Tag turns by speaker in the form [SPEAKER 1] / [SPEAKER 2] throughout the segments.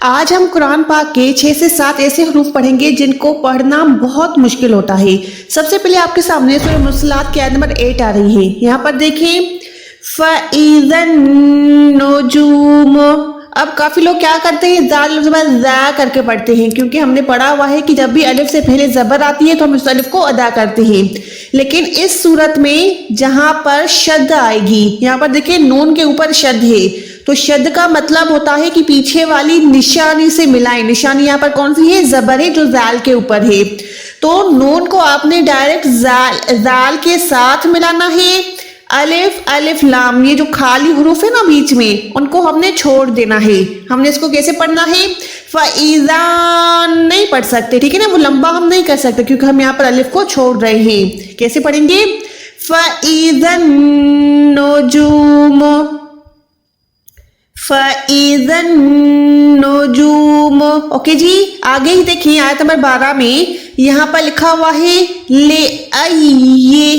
[SPEAKER 1] آج ہم قرآن پاک کے 6 سے 7 ایسے حروف پڑھیں گے جن کو پڑھنا بہت مشکل ہوتا ہے۔ سب سے پہلے آپ کے سامنے سورہ مرسلات کی آیت نمبر 8 آ رہی ہے، یہاں پر دیکھیں فَإِذَا النُّجُومُ۔ اب کافی لوگ کیا کرتے ہیں، زال زبر زا کر کے پڑھتے ہیں، کیونکہ ہم نے پڑھا ہوا ہے کہ جب بھی الف سے پہلے زبر آتی ہے تو ہم اس الف کو ادا کرتے ہیں۔ لیکن اس صورت میں جہاں پر شد آئے گی، یہاں پر دیکھیں نون کے اوپر شد ہے، تو شد کا مطلب ہوتا ہے کہ پیچھے والی نشانی سے ملائیں۔ نشانی یہاں پر کون سی ہے؟ زبر ہے جو زال کے اوپر ہے، تو نون کو آپ نے ڈائریکٹ زال کے ساتھ ملانا ہے۔ الف الف لام، یہ جو خالی حروف ہے نا بیچ میں، ان کو ہم نے چھوڑ دینا ہے۔ ہم نے اس کو کیسے پڑھنا ہے؟ فَإِذَا نہیں پڑھ سکتے، ٹھیک ہے نا، وہ لمبا ہم نہیں کر سکتے کیونکہ ہم یہاں پر الف کو چھوڑ رہے ہیں۔ کیسے پڑھیں گے؟ فَإِذَا النُّجُومُ، فَإِذَا النُّجُومُ۔ اوکے جی، آگے ہی دیکھیں آیت نمبر 12 میں یہاں پر لکھا ہوا ہے لِأَيِّ،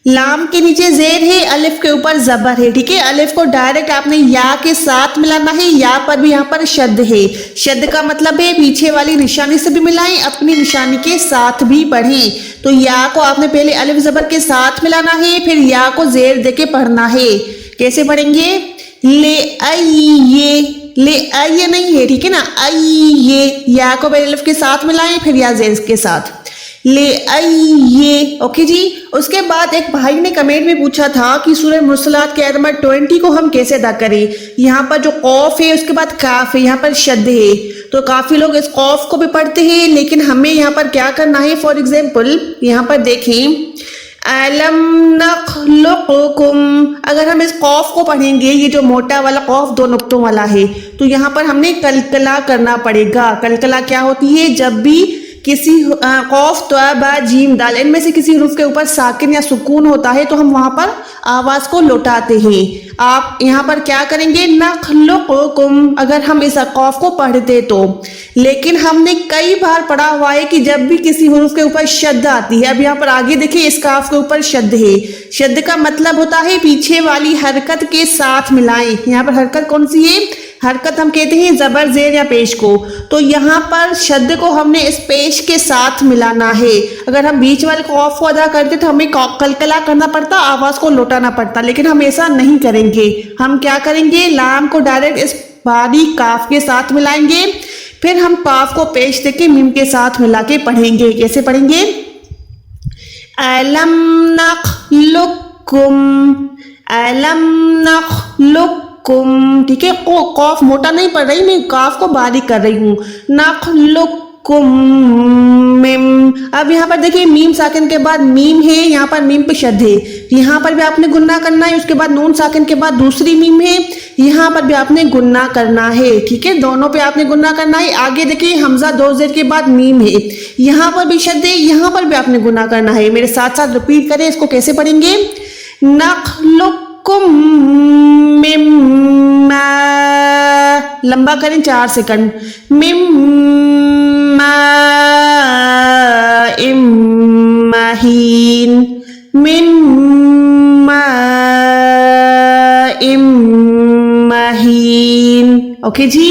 [SPEAKER 1] لام کے نیچے زیر ہے، الف کے اوپر زبر ہے، ٹھیک ہے۔ الف کو ڈائریکٹ آپ نے یا کے ساتھ ملانا ہے، یا پر بھی یہاں پر شد ہے۔ شد کا مطلب ہے پیچھے والی نشانی سے بھی ملائیں، اپنی نشانی کے ساتھ بھی پڑھیں۔ تو یا کو آپ نے پہلے الف زبر کے ساتھ ملانا ہے، پھر یا کو زیر دے کے پڑھنا ہے۔ کیسے پڑھیں گے؟ لِأَيِّ، لِأَيِّ نہیں ہے، ٹھیک ہے نا، اَيِّ، یا کو پہلے الف کے ساتھ ملائیں، پھر یا زیر کے ساتھ، لِأَيِّ۔ اوکے جی، اس کے بعد ایک بھائی نے کمنٹ میں پوچھا تھا کہ سورہ مرسلات کے آیت نمبر 20 کو ہم کیسے ادا کریں۔ یہاں پر جو قوف ہے اس کے بعد کاف ہے، یہاں پر شد ہے، تو کافی لوگ اس قوف کو بھی پڑھتے ہیں، لیکن ہمیں یہاں پر کیا کرنا ہے؟ فار ایگزامپل یہاں پر دیکھیں أَلَمْ نَخْلُقْكُمْ، اگر ہم اس قوف کو پڑھیں گے، یہ جو موٹا والا قوف 2 نقطوں والا ہے، تو یہاں پر ہم نے کلکلا کرنا پڑے گا۔ کلکلا کیا ہوتی ہے؟ جب بھی کسی قوف تو با جیم دال ان میں سے کسی حروف کے اوپر ساکن یا سکون ہوتا ہے تو ہم وہاں پر آواز کو لوٹاتے ہیں۔ آپ یہاں پر کیا کریں گے؟ نخلقکم، اگر ہم اس قوف کو پڑھتے تو، لیکن ہم نے کئی بار پڑھا ہوا ہے کہ جب بھی کسی حروف کے اوپر شد آتی ہے، اب یہاں پر آگے دیکھیں اس کاف کے اوپر شد ہے، شد کا مطلب ہوتا ہے پیچھے والی حرکت کے ساتھ ملائیں۔ یہاں پر حرکت کون سی ہے؟ حرکت ہم کہتے ہیں زبر زیر یا پیش کو، تو یہاں پر شد کو ہم نے اس پیش کے ساتھ ملانا ہے۔ اگر ہم بیچ والے قوف کو ادا کرتے تو ہمیں کلکلا کرنا پڑتا، آواز کو لوٹانا پڑتا، لیکن ہم ایسا نہیں کریں گے۔ ہم کیا کریں گے؟ لام کو ڈائریکٹ اس باریک کاف کے ساتھ ملائیں گے، پھر ہم کاف کو پیش دے کے میم کے ساتھ ملا کے پڑھیں گے۔ کیسے پڑھیں گے؟ أَلَمْ نَخْلُقْكُمْ، أَلَمْ نَخْلُقْكُمْ، ٹھیک ہے، قوف موٹا نہیں پڑھ رہی، میں کاف کو باریک کر رہی ہوں۔ نخلقکم میم، اب یہاں پر دیکھیں میم ساکن کے بعد میم ہے، یہاں پر میم پہ شد ہے، یہاں پر بھی آپ نے گننا کرنا ہے، اس کے بعد نون ساکن کے بعد دوسری میم ہے، یہاں پر بھی آپ نے گننا کرنا ہے، ٹھیک ہے، دونوں پہ آپ نے گننا کرنا ہے۔ آگے دیکھیں حمزہ 2 زیر کے بعد میم ہے، یہاں پر بھی شد ہے، یہاں پر بھی آپ نے گننا کرنا ہے۔ میرے ساتھ ساتھ ریپیٹ کریں، اس کو کیسے پڑھیں گے؟ نخلقکم من ماء، لمبا کریں 4 سیکنڈ، من ماء مہین، من ماء مہین۔ اوکے جی،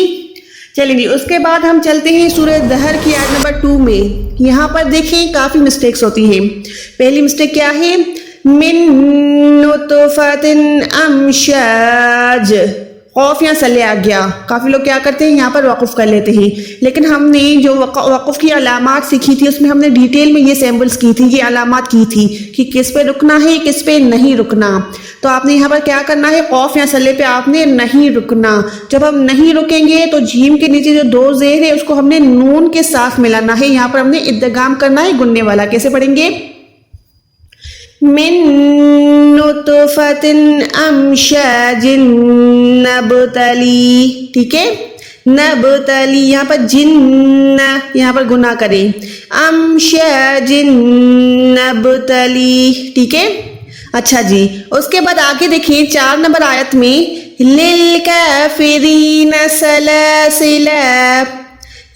[SPEAKER 1] چلیں جی، اس کے بعد ہم چلتے ہیں سورہ دہر کی آیت نمبر 2 میں۔ یہاں پر دیکھیں کافی مسٹیکس ہوتی ہیں۔ پہلی مسٹیک کیا ہے؟ من نطفۃ امشاج، قوف یہاں سلے آ گیا، کافی لوگ کیا کرتے ہیں یہاں پر وقف کر لیتے ہیں، لیکن ہم نے جو وقف کی علامات سیکھی تھی اس میں ہم نے ڈیٹیل میں یہ سیمبلز کی تھی، یہ علامات کی تھی کہ کس پہ رکنا ہے کس پہ نہیں رکنا۔ تو آپ نے یہاں پر کیا کرنا ہے؟ قوف یا سلے پہ آپ نے نہیں رکنا۔ جب ہم نہیں رکیں گے تو جیم کے نیچے جو 2 زیر ہے اس کو ہم نے نون کے ساتھ ملانا ہے، یہاں پر ہم نے ادغام کرنا ہے گننے والا۔ کیسے پڑھیں گے؟ من نطفۃ امشاج نبتلی، ٹھیک ہے، نبتلی، یہاں پر جن، یہاں پر گناہ کریں، امشاج نبتلی، ٹھیک ہے۔ اچھا جی، اس کے بعد آگے دیکھیں 4 نمبر آیت میں للکافرین سلاسل،